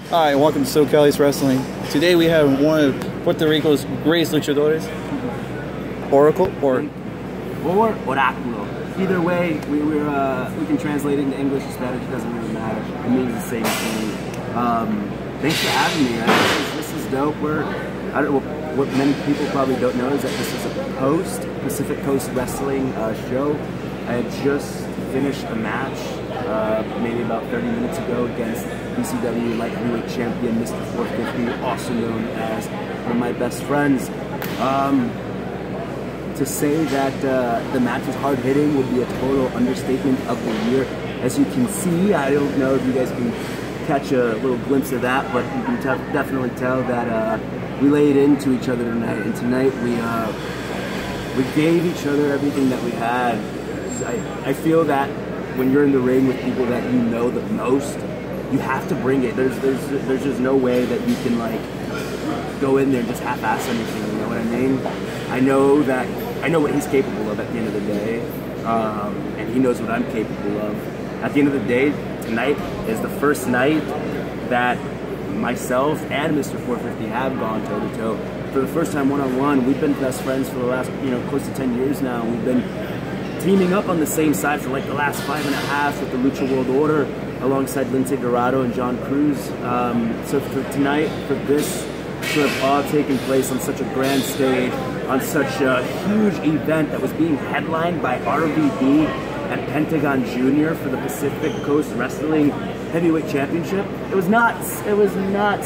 Hi, welcome to SoCali's Wrestling. Today we have one of Puerto Rico's greatest luchadores, Oracle, or Oráculo. Either way, we can translate it into English or Spanish, it doesn't really matter. It means the same thing. Thanks for having me. This is dope. What many people probably don't know is that this is a Pacific Coast Wrestling show. I had just finished a match maybe about 30 minutes ago against BCW light heavyweight champion Mr. 450, also known as one of my best friends. To say that the match was hard-hitting would be a total understatement of the year. As you can see, I don't know if you guys can catch a little glimpse of that, but you can definitely tell that we laid into each other tonight. And tonight we gave each other everything that we had. I feel that when you're in the ring with people that you know the most, you have to bring it. There's just no way that you can like go in there and just half-ass anything. You know what I mean? I know what he's capable of at the end of the day, and he knows what I'm capable of. At the end of the day, tonight is the first night that myself and Mr. 450 have gone toe-to-toe. For the first time one-on-one. We've been best friends for the last, close to 10 years now. We've been teaming up on the same side for like the last 5.5 with the Lucha World Order, alongside Lince Dorado and John Cruz. So for tonight, for this to have all taken place on such a grand stage, on such a huge event that was being headlined by RVD and Pentagon Jr. for the Pacific Coast Wrestling Heavyweight Championship. It was nuts.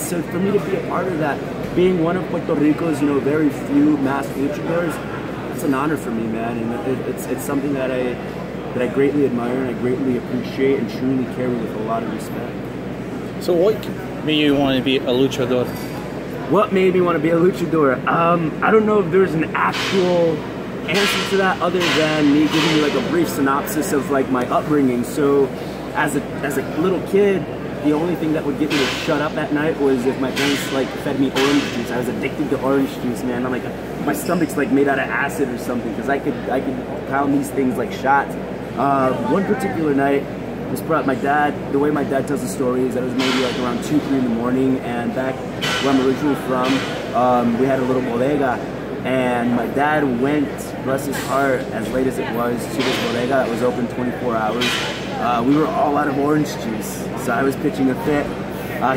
So for me to be a part of that, being one of Puerto Rico's, very few masked luchadors, it's an honor for me, man. And it's something that I greatly admire and I greatly appreciate and truly carry with a lot of respect. So what made you want to be a luchador? What made me want to be a luchador? I don't know if there's an actual answer to that other than me giving you like a brief synopsis of like my upbringing. So as a little kid, the only thing that would get me to shut up at night was if my parents like fed me orange juice. I was addicted to orange juice, man. I'm like, my stomach's like made out of acid or something, because I could pound these things like shots. One particular night, my dad, the way my dad tells the story is that it was maybe like around 2, 3 in the morning, and back where I'm originally from, we had a little bodega, and my dad went, bless his heart, as late as it was, to this bodega that was open 24 hours. We were all out of orange juice, so I was pitching a fit.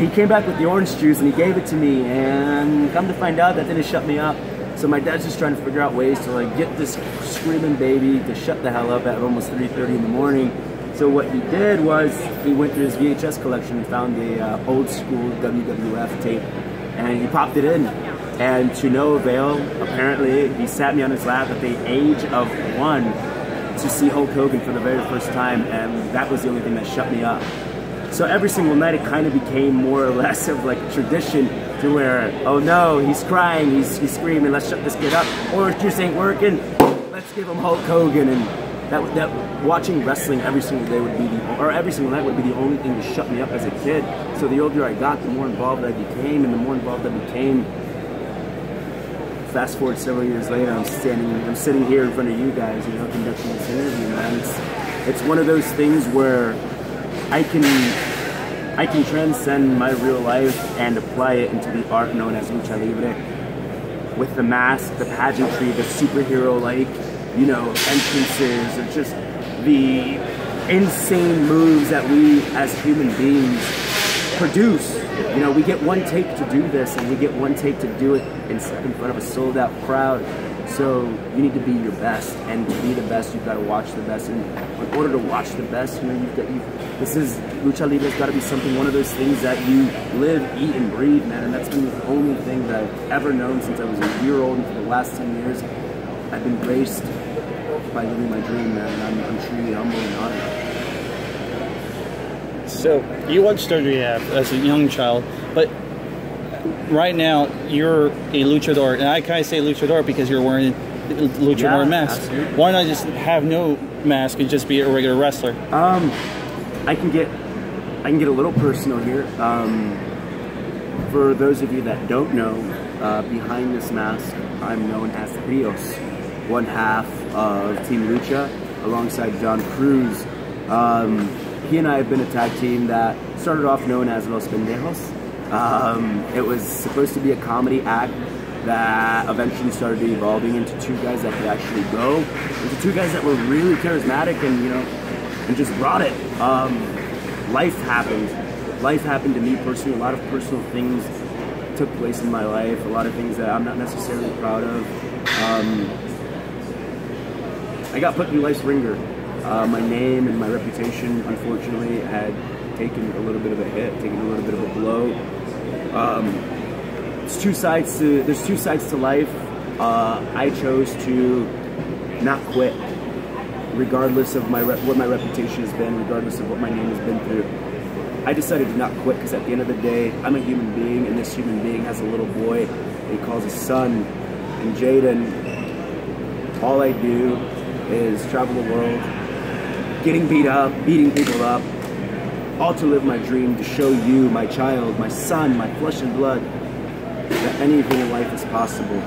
He came back with the orange juice and he gave it to me, and come to find out that didn't shut me up. So my dad's just trying to figure out ways to like get this screaming baby to shut the hell up at almost 3:30 in the morning. So what he did was he went through his VHS collection and found the old school WWF tape, and he popped it in. And to no avail, apparently he sat me on his lap at the age of 1 to see Hulk Hogan for the very first time, and that was the only thing that shut me up. So every single night it kind of became more or less of like a tradition to where, oh no, he's crying, he's screaming, let's shut this kid up. Orange juice ain't working, let's give him Hulk Hogan. And that watching wrestling every single day would be every single night would be the only thing to shut me up as a kid. So the older I got, the more involved I became, and the more involved I became. Fast forward several years later, I'm sitting here in front of you guys, conducting this interview, man. It's one of those things where I can transcend my real life and apply it into the art known as lucha libre, with the mask, the pageantry, the superhero-like, entrances, or just the insane moves that we as human beings produce. We get one take to do this, and we get one take to do it in front of a sold-out crowd. So you need to be your best, and to be the best, you've got to watch the best. And in order to watch the best, lucha libre's got to be one of those things that you live, eat, and breathe, man. And that's been the only thing that I've ever known since I was a year-old, and for the last 10 years, I've been graced by living my dream, man. And I'm truly humble and honored. So you watched started as a young child, but right now you're a luchador, and I kind of say luchador because you're wearing the luchador mask. Absolutely. Why not just have no mask and just be a regular wrestler? I can get a little personal here. For those of you that don't know, behind this mask, I'm known as Rios, one half of Team Lucha, alongside John Cruz. He and I have been a tag team that started off known as Los Pendejos, It was supposed to be a comedy act that eventually started evolving into two guys that could actually go, into two guys that were really charismatic and, you know, and just brought it. Life happened. Life happened to me personally. A lot of personal things took place in my life. A lot of things that I'm not necessarily proud of. I got put through life's ringer. My name and my reputation, unfortunately, had taken a little bit of a hit, taken a little bit of a blow. There's two sides to life. I chose to not quit, regardless of what my reputation has been, regardless of what my name has been through. I decided to not quit because at the end of the day, I'm a human being, and this human being has a little boy that he calls his son. And Jaden, all I do is travel the world, getting beat up, beating people up, all to live my dream, to show you, my child, my son, my flesh and blood, that anything in life is possible.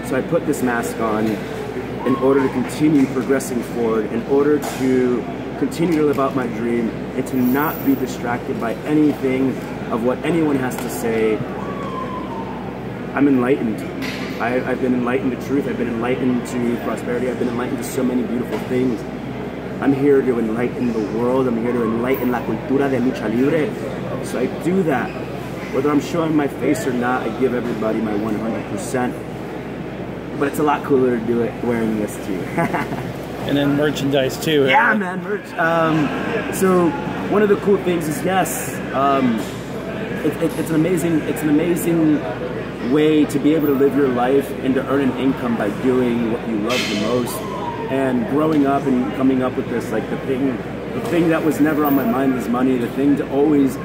So I put this mask on in order to continue progressing forward, in order to continue to live out my dream, and to not be distracted by anything of what anyone has to say. I'm enlightened. I've been enlightened to truth. I've been enlightened to prosperity. I've been enlightened to so many beautiful things. I'm here to enlighten the world. I'm here to enlighten la cultura de lucha libre. So I do that. Whether I'm showing my face or not, I give everybody my 100%. But it's a lot cooler to do it wearing this too. And then merchandise too. Yeah, man, merch. So one of the cool things is, yes, it's an amazing way to be able to live your life and to earn an income by doing what you love the most. And growing up and coming up with this, like the thing that was never on my mind was money. The thing to always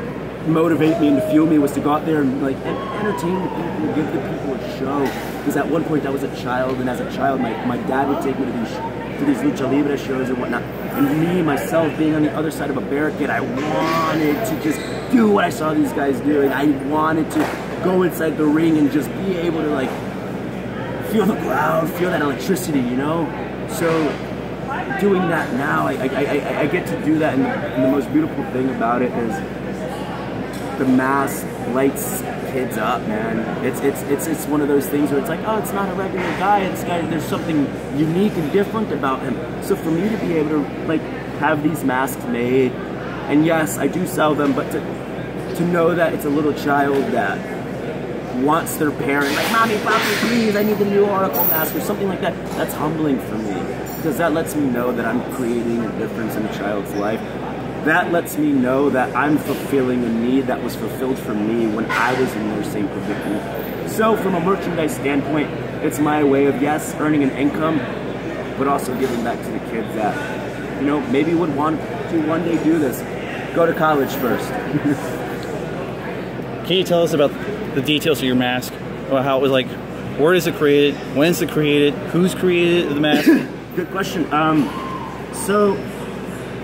motivate me and to fuel me was to go out there and like entertain the people, give the people a show. Because at one point I was a child, and as a child my dad would take me to these lucha libre shows and whatnot. And me, myself, being on the other side of a barricade, I wanted to just do what I saw these guys doing. I wanted to go inside the ring and just be able to like feel the crowd, feel that electricity, you know? So doing that now, I get to do that, and the most beautiful thing about it is the mask lights kids up, man. It's one of those things where it's like, oh, it's not a regular guy. There's something unique and different about him. So for me to be able to like have these masks made, and yes, I do sell them, but to know that it's a little child that wants their parent, like, mommy, papi, please, I need the new Oracle mask or something like that. That's humbling for me, because that lets me know that I'm creating a difference in a child's life. That lets me know that I'm fulfilling a need that was fulfilled for me when I was in their same predicament. So from a merchandise standpoint, it's my way of, yes, earning an income, but also giving back to the kids that, you know, maybe would want to one day do this. Go to college first. Can you tell us about the details of your mask? About how it was like, where is it created? When is it created? Who's created the mask? Good question. So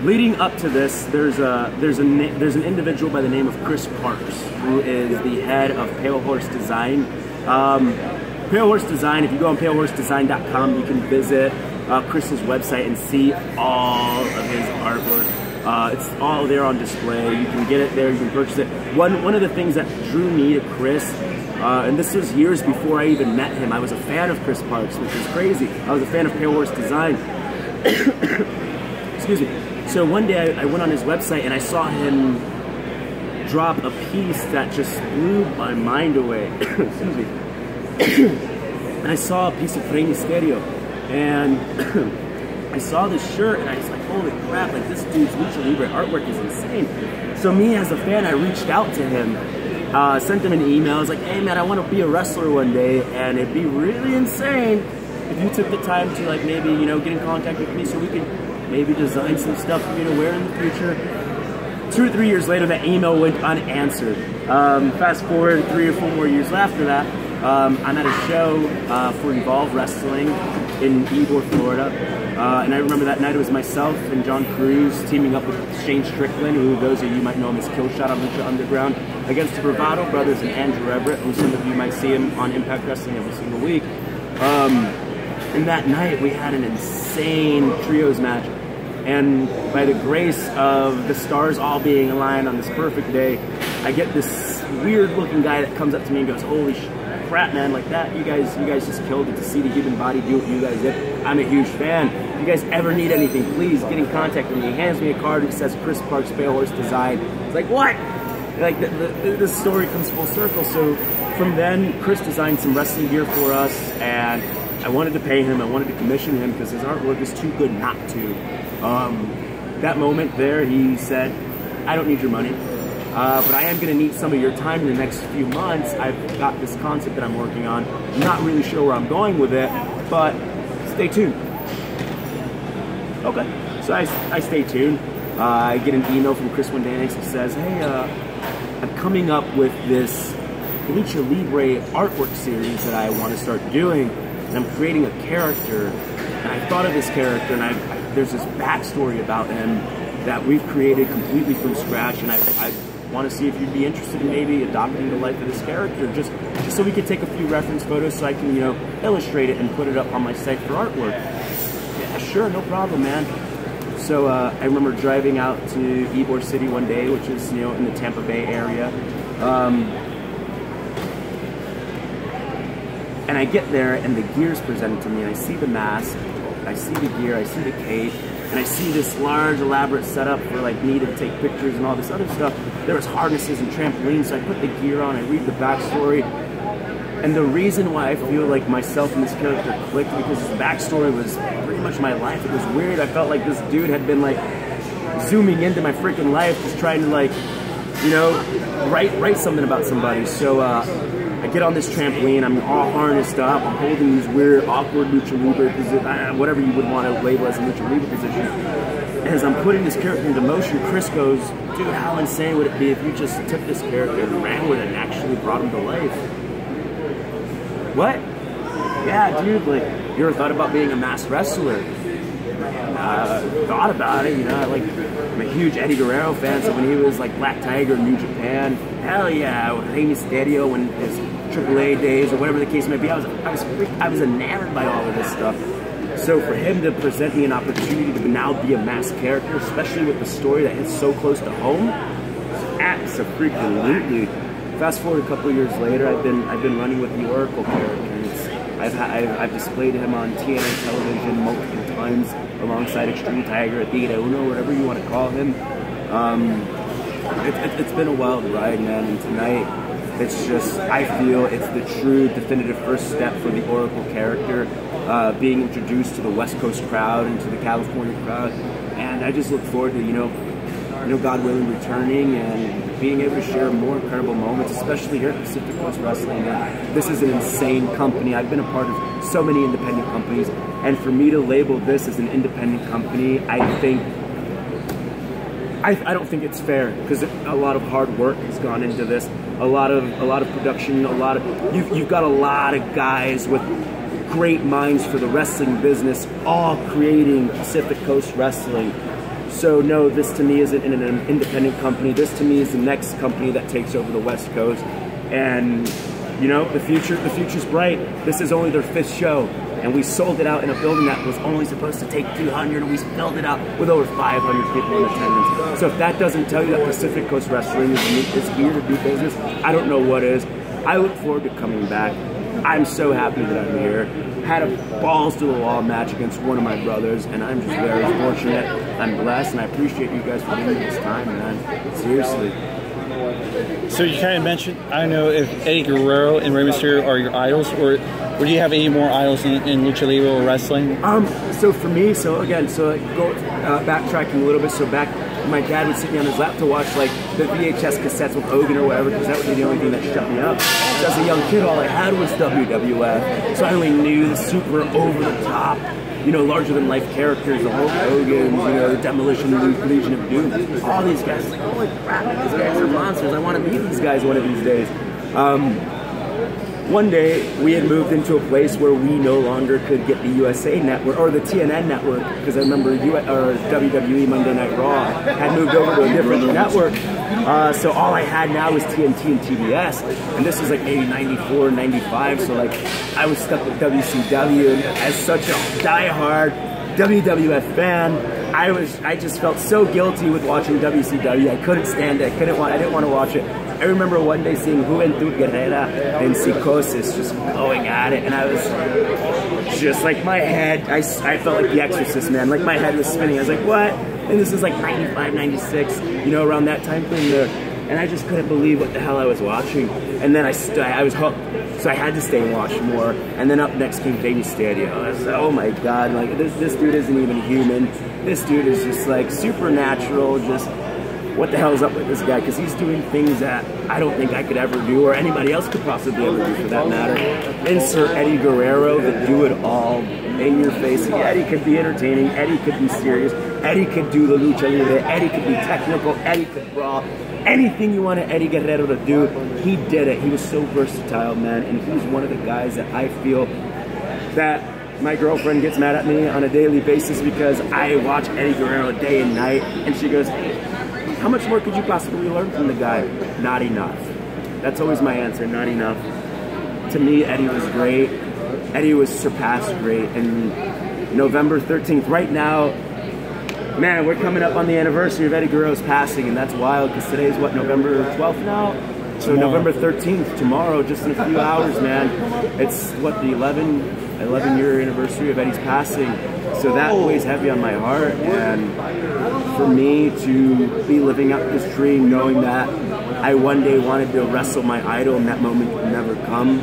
leading up to this, there's an individual by the name of Chris Parks, who is the head of Pale Horse Design. Pale Horse Design, if you go on palehorsedesign.com, you can visit Chris's website and see all of his artwork. It's all there on display. You can get it there, you can purchase it. One of the things that drew me to Chris, and this was years before I even met him, I was a fan of Chris Parks, which is crazy. I was a fan of Pale Horse Design. Excuse me. So one day I went on his website and I saw him drop a piece that just blew my mind away. Excuse me. And I saw a piece of Rey Mysterio, and I saw this shirt and I was like, holy crap, like this dude's lucha libre artwork is insane. So me as a fan, I reached out to him, sent him an email. I was like, hey man, I want to be a wrestler one day, and it'd be really insane if you took the time to like maybe, you know, get in contact with me so we could maybe design some stuff for me to wear in the future. 2 or 3 years later, that email went unanswered. Fast forward 3 or 4 more years after that, I'm at a show for Evolve Wrestling in Ybor, Florida. And I remember that night it was myself and John Cruz teaming up with Shane Strickland, who those of you might know him as Killshot on Lucha Underground, against the Bravado Brothers and Andrew Everett, who some of you might see him on Impact Wrestling every single week. And that night we had an insane trios match. And by the grace of the stars all being aligned on this perfect day, I get this weird looking guy that comes up to me and goes, "Holy crap, man, like that, you guys just killed it. To see the human body do what you guys did, I'm a huge fan. If you guys ever need anything, please get in contact with me." He hands me a card that says Chris Parks Pale Horse Design. It's like, what? Like, the story comes full circle. So from then, Chris designed some wrestling gear for us, and I wanted to pay him, I wanted to commission him because his artwork is too good not to. That moment there, he said, "I don't need your money, but I am gonna need some of your time in the next few months. I've got this concept that I'm working on. I'm not really sure where I'm going with it, but stay tuned." Okay, so I stay tuned. I get an email from Chris one day and he says, "Hey, I'm coming up with this Lucha Libre artwork series that I want to start doing, and I'm creating a character, and I thought of this character, and there's this backstory about him that we've created completely from scratch, and I want to see if you'd be interested in maybe adopting the life of this character, just so we could take a few reference photos so I can, you know, illustrate it and put it up on my site for artwork." "Yeah, sure, no problem, man." So I remember driving out to Ybor City one day, which is, you know, in the Tampa Bay area. And I get there and the gear's presented to me, and I see the mask, I see the gear, I see the cape, and I see this large elaborate setup for like me to take pictures and all this other stuff. There was harnesses and trampolines, so I put the gear on, I read the backstory. And the reason why I feel like myself and this character clicked, because his backstory was pretty much my life. It was weird. I felt like this dude had been like zooming into my freaking life, just trying to, like, you know, write something about somebody. So I get on this trampoline, I'm all harnessed up, I'm holding these weird, awkward Lucha Libre position, whatever you would want to label as a Lucha Libre position. And as I'm putting this character into motion, Chris goes, "Dude, how insane would it be if you just took this character and ran with it and actually brought him to life?" "What?" "Yeah, dude, like, you ever thought about being a masked wrestler?" Thought about it, you know, I'm a huge Eddie Guerrero fan, so when he was like Black Tiger in New Japan, hell yeah, Rey Mysterio when his AAA days or whatever the case may be, I was enamored by all of this stuff. So for him to present me an opportunity to now be a masked character, especially with the story that hits so close to home, absolutely. Fast forward a couple years later, I've been running with the Oracle characters. I've displayed him on TNA television multiple times alongside Extreme Tiger, Athena Uno, whatever you want to call him. It's been a wild ride, man, and tonight it's just, I feel it's the true definitive first step for the Oracle character, being introduced to the West Coast crowd and to the California crowd, and I just look forward to, you know, God willing, returning and being able to share more incredible moments, especially here at Pacific Coast Wrestling. And this is an insane company. I've been a part of so many independent companies, and for me to label this as an independent company, I don't think it's fair, because a lot of hard work has gone into this, a lot of production, you've got a lot of guys with great minds for the wrestling business, all creating Pacific Coast Wrestling. So no, this to me isn't an independent company. This to me is the next company that takes over the West Coast. And you know, the future's bright. This is only their 5th show, and we sold it out in a building that was only supposed to take 200, and we filled it out with over 500 people in attendance. So if that doesn't tell you that Pacific Coast Wrestling is here to do business, I don't know what is. I look forward to coming back. I'm so happy that I'm here. Had a balls to the wall match against one of my brothers, and I'm just very fortunate. I'm blessed, and I appreciate you guys for giving me this time, man. Seriously. So you kind of mentioned, I don't know if Eddie Guerrero and Rey Mysterio are your idols, or do you have any more idols in Lucha Libre or wrestling? So for me, backtracking a little bit, so back, my dad would sit me on his lap to watch like the VHS cassettes with Hogan or whatever, because that was the only thing that shut me up. So as a young kid, all I had was WWF, so I only knew the super over-the-top, you know, larger-than-life characters, the Hulk Hogan, you know, the Demolition Legion of Doom. All these guys, like, holy crap, these guys are monsters. I want to meet these guys one of these days. One day, we had moved into a place where we no longer could get the USA Network, or the TNN Network, because I remember WWE Monday Night Raw had moved over to a different network. So all I had now was TNT and TBS, and this was like maybe 94, 95, so like I was stuck with WCW, and as such a diehard WWF fan, I just felt so guilty with watching WCW. I couldn't stand it. I didn't want to watch it. I remember one day seeing Juventud Guerrera and Psicosis just going at it, and I was just like, my head, I felt like The Exorcist, man. Like my head was spinning. I was like, what? And this is like 95, 96, you know, around that time frame there. And I just couldn't believe what the hell I was watching. And then I was hooked. So I had to stay and watch more. And then up next came Baby Stadio. I was like, oh my God, like this dude isn't even human. This dude is just like supernatural, just what the hell is up with this guy? Because he's doing things that I don't think I could ever do, or anybody else could possibly ever do for that matter. Insert Eddie Guerrero, the do-it-all, in your face. Eddie could be entertaining, Eddie could be serious, Eddie could do the lucha libre, Eddie could be technical, Eddie could brawl. Anything you wanted Eddie Guerrero to do, he did it. He was so versatile, man, and he's one of the guys that I feel that my girlfriend gets mad at me on a daily basis because I watch Eddie Guerrero day and night, and she goes, how much more could you possibly learn from the guy? Not enough. That's always my answer, not enough. To me, Eddie was great. Eddie was surpassed great. And November 13th, right now, man, we're coming up on the anniversary of Eddie Guerrero's passing, and that's wild because today is what, November 12th now? So tomorrow. November 13th, tomorrow, just in a few hours, man. It's what, the 11-year anniversary of Eddie's passing. So that weighs heavy on my heart, and for me to be living up this dream, knowing that I one day wanted to wrestle my idol and that moment would never come,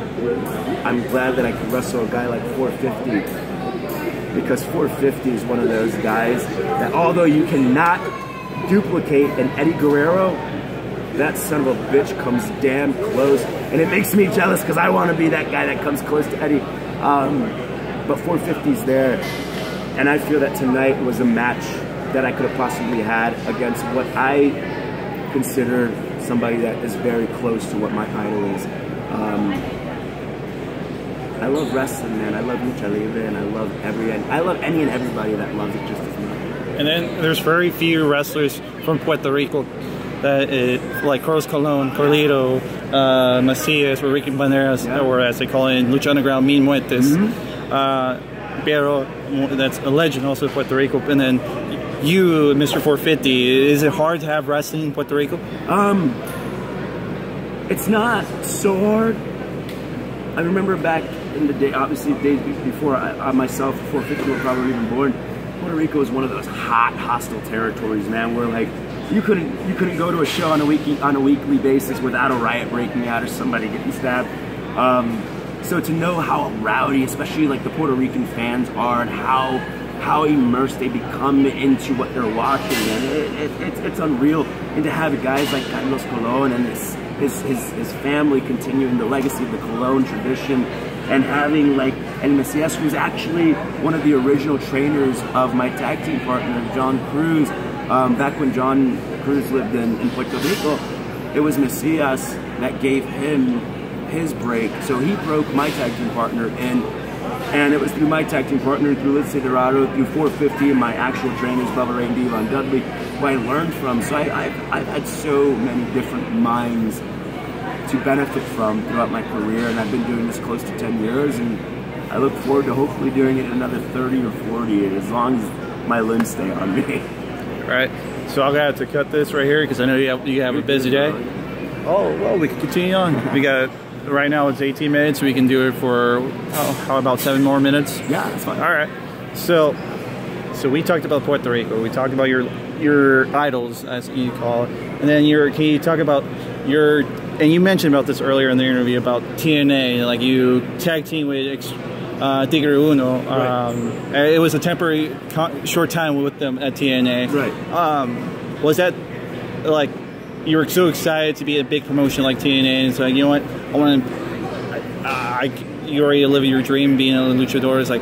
I'm glad that I could wrestle a guy like 450, because 450 is one of those guys that although you cannot duplicate an Eddie Guerrero, that son of a bitch comes damn close, and it makes me jealous because I want to be that guy that comes close to Eddie. But 450's there, and I feel that tonight was a match that I could have possibly had against what I consider somebody that is very close to what my idol is. I love wrestling, man. I love lucha libre, and I love any and everybody that loves it just as much. And then there's very few wrestlers from Puerto Rico that like Carlos Colon, Carlito, Macias, or Ricky Banderas, or as they call it in Lucha Underground, Min Muertes. Pero, that's a legend also in Puerto Rico. And then you, Mr. 450, is it hard to have wrestling in Puerto Rico? It's not so hard. I remember back in the day, obviously days before I myself, 450 were probably even born, Puerto Rico was one of those hot, hostile territories, man, where like you couldn't go to a show on a weekly basis without a riot breaking out or somebody getting stabbed. So to know how rowdy, especially like the Puerto Rican fans are, and how immersed they become into what they're watching, and it's unreal. And to have guys like Carlos Colon and his family continuing the legacy of the Colon tradition, and having like El Mesias, who's actually one of the original trainers of my tag team partner, John Cruz. Back when John Cruz lived in Puerto Rico, it was Mesias that gave him his break. So he broke my tag team partner in, and it was through my tag team partner, through Lindsay Dorado, through 450 and my actual trainers, Bubba Ray and Devon Dudley, who I learned from. So I've had so many different minds to benefit from throughout my career, and I've been doing this close to 10 years, and I look forward to hopefully doing it another 30 or 40, as long as my limbs stay on me. Right. So I'm gonna have to cut this right here because I know you have a busy day. Oh well, we can continue on. We got right now it's 18 minutes. We can do it for how about 7 more minutes? Yeah, that's fine. All right. So we talked about Puerto Rico. We talked about your idols, as you call it, and then can you talk about and you mentioned about this earlier in the interview about TNA, like you tag team with Tigre Uno. Right. It was a temporary, short time with them at TNA. Right. Was that like you were so excited to be a big promotion like TNA, and so you know what, you already living your dream being a luchador. It's like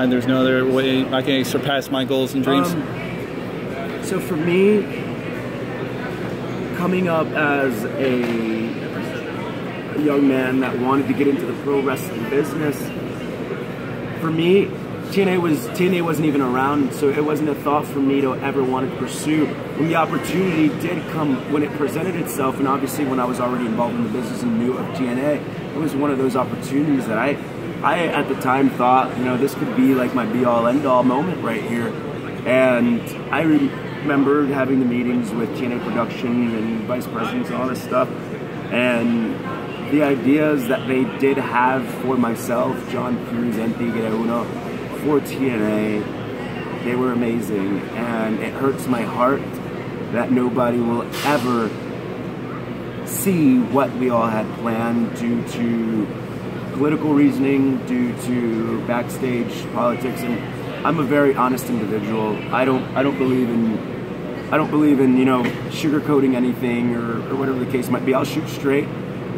there's no other way I can surpass my goals and dreams. So for me, coming up as a young man that wanted to get into the pro wrestling business, for me, TNA wasn't even around, so it wasn't a thought for me to ever want to pursue. When the opportunity did come, when it presented itself, and obviously when I was already involved in the business and knew of TNA, it was one of those opportunities that I at the time thought, you know, this could be like my be-all, end-all moment right here. And I remember having the meetings with TNA production and vice presidents and all this stuff, And the ideas that they did have for myself, John Cruz and Tigre Uno, for TNA, they were amazing. And it hurts my heart that nobody will ever see what we all had planned due to political reasoning, due to backstage politics. And I'm a very honest individual. I don't believe in you know, sugarcoating anything or whatever the case might be. I'll shoot straight.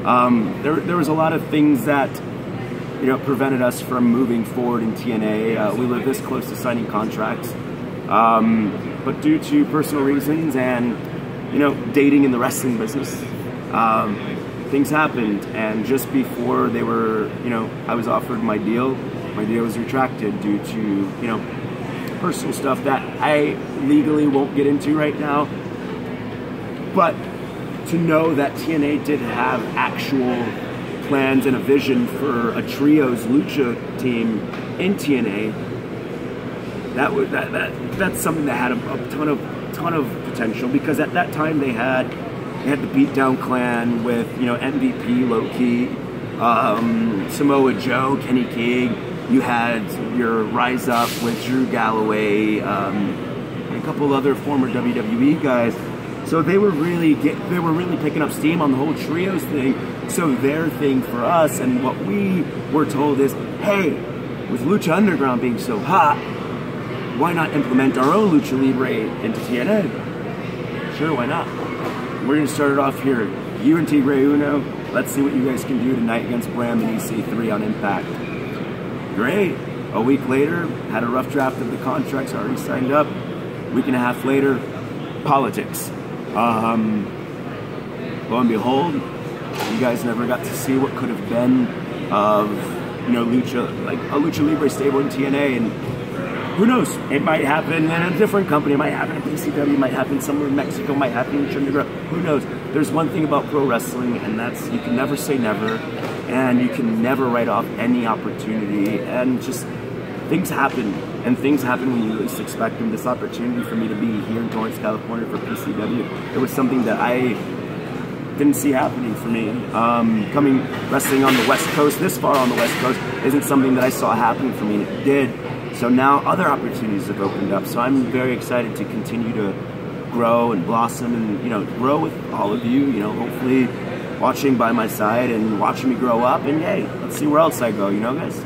There was a lot of things that, you know, prevented us from moving forward in TNA. We were this close to signing contracts, but due to personal reasons and, you know, dating in the wrestling business, things happened. And just before they were, you know, I was offered my deal was retracted due to, you know, personal stuff that I legally won't get into right now. But to know that TNA did have actual plans and a vision for a trios lucha team in TNA, that's something that had a ton of potential, because at that time they had the Beatdown Clan with, you know, MVP, Low-Key, Samoa Joe, Kenny King. You had your Rise Up with Drew Galloway, and a couple other former WWE guys. So they were really picking up steam on the whole trios thing. So their thing for us, and what we were told is, hey, with Lucha Underground being so hot, why not implement our own Lucha Libre into TNA? Sure, why not? We're gonna start it off here. You and Tigre Uno, let's see what you guys can do tonight against Bram and EC3 on Impact. Great. A week later, had a rough draft of the contracts already signed up. Week and a half later, politics. Lo and behold, you guys never got to see what could have been of, you know, Lucha, like a Lucha Libre stable in TNA, and who knows? It might happen in a different company. It might happen in PCW. It might happen somewhere in Mexico. It might happen in Lucha Underground. Who knows? There's one thing about pro wrestling, and that's you can never say never, and you can never write off any opportunity. And just things happen, and things happen when you least expect them. This opportunity for me to be here in Torrance, California for PCW, it was something that I didn't see happening for me. Coming wrestling on the West Coast, this far on the West Coast, isn't something that I saw happening for me. It did. So now other opportunities have opened up. So I'm very excited to continue to grow and blossom and, you know, grow with all of you, you know, hopefully watching by my side and watching me grow up. And hey, let's see where else I go, you know, guys?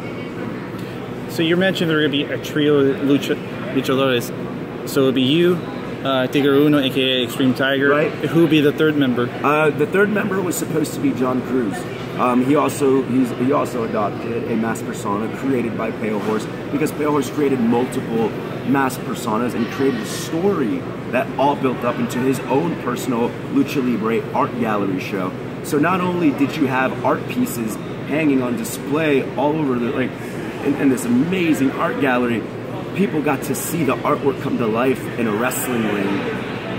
So you mentioned there are going to be a trio of luchadores. So it'll be you, Tigre Uno, aka Extreme Tiger. Right. Who will be the third member? The third member was supposed to be John Cruz. He also adopted a masked persona created by Pale Horse, because Pale Horse created multiple masked personas and created a story that all built up into his own personal Lucha Libre art gallery show. So not only did you have art pieces hanging on display all over the in this amazing art gallery, people got to see the artwork come to life in a wrestling ring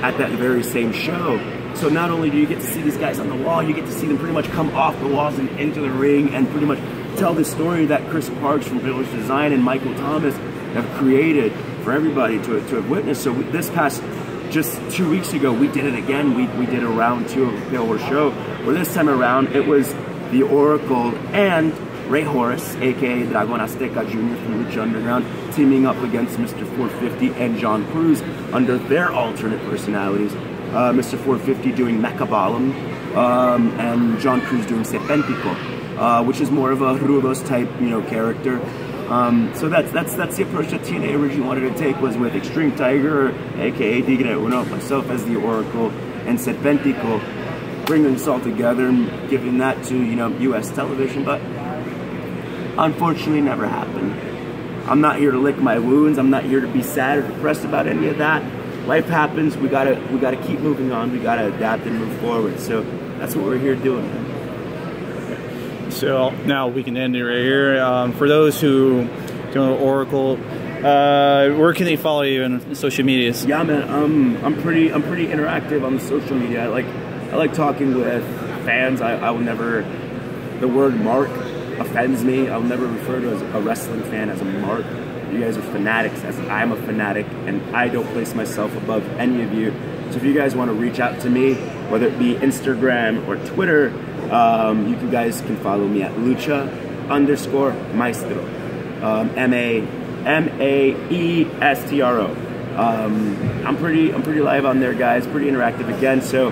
at that very same show. So not only do you get to see these guys on the wall, you get to see them pretty much come off the walls and into the ring and pretty much tell the story that Chris Parks from Village Design and Michael Thomas have created for everybody to have witnessed. So this past, just 2 weeks ago, we did it again. We did a round 2 of the Pale Horse show, where this time around it was the Oracle and Ray Horace, aka Dragon Azteca Jr. from Lucha Underground, teaming up against Mr. 450 and John Cruz under their alternate personalities. Mr. 450 doing Mechabalum, and John Cruz doing Serpentico, which is more of a Rudos type, you know, character. So that's the approach that TNA originally wanted to take, was with Extreme Tiger, aka Tigre Uno, myself as the Oracle, and Serpentico, bringing this all together and giving that to, you know, U.S. television, but unfortunately never happened. I'm not here to lick my wounds. I'm not here to be sad or depressed about any of that. Life happens. We gotta keep moving on. We gotta adapt and move forward. So that's what we're here doing. So now we can end it right here. For those who don't know Oracle, where can they follow you on social medias? Yeah, man. I'm pretty interactive on the social media. I like talking with fans. I will never. The word mark offends me. I'll never refer to a wrestling fan as a mark. You guys are fanatics, as I'm a fanatic, and I don't place myself above any of you. So if you guys want to reach out to me, whether it be Instagram or Twitter. You guys can follow me at lucha_maestro, M-A-E-S-T-R-O. I'm pretty live on there, guys. Pretty interactive again. So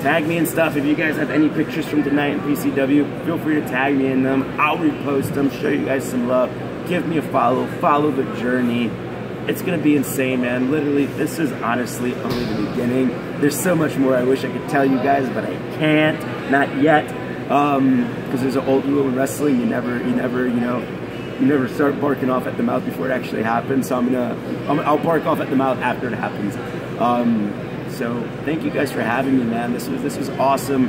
tag me and stuff. If you guys have any pictures from tonight in PCW, feel free to tag me in them. I'll repost them, show you guys some love. Give me a follow the journey. It's gonna be insane, man. Literally, this is honestly only the beginning. There's so much more I wish I could tell you guys, but I can't, not yet. Because there's an old rule in wrestling: you never start barking off at the mouth before it actually happens. So I'll bark off at the mouth after it happens. So thank you guys for having me, man. This was awesome.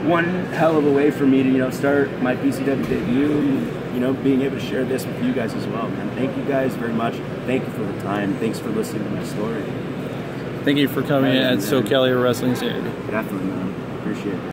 One hell of a way for me to start my PCW debut. Being able to share this with you guys as well, man. Thank you guys very much. Thank you for the time. Thanks for listening to my story. Thank you for coming at SoCali Wrestling Saturday. Definitely, man. Appreciate it.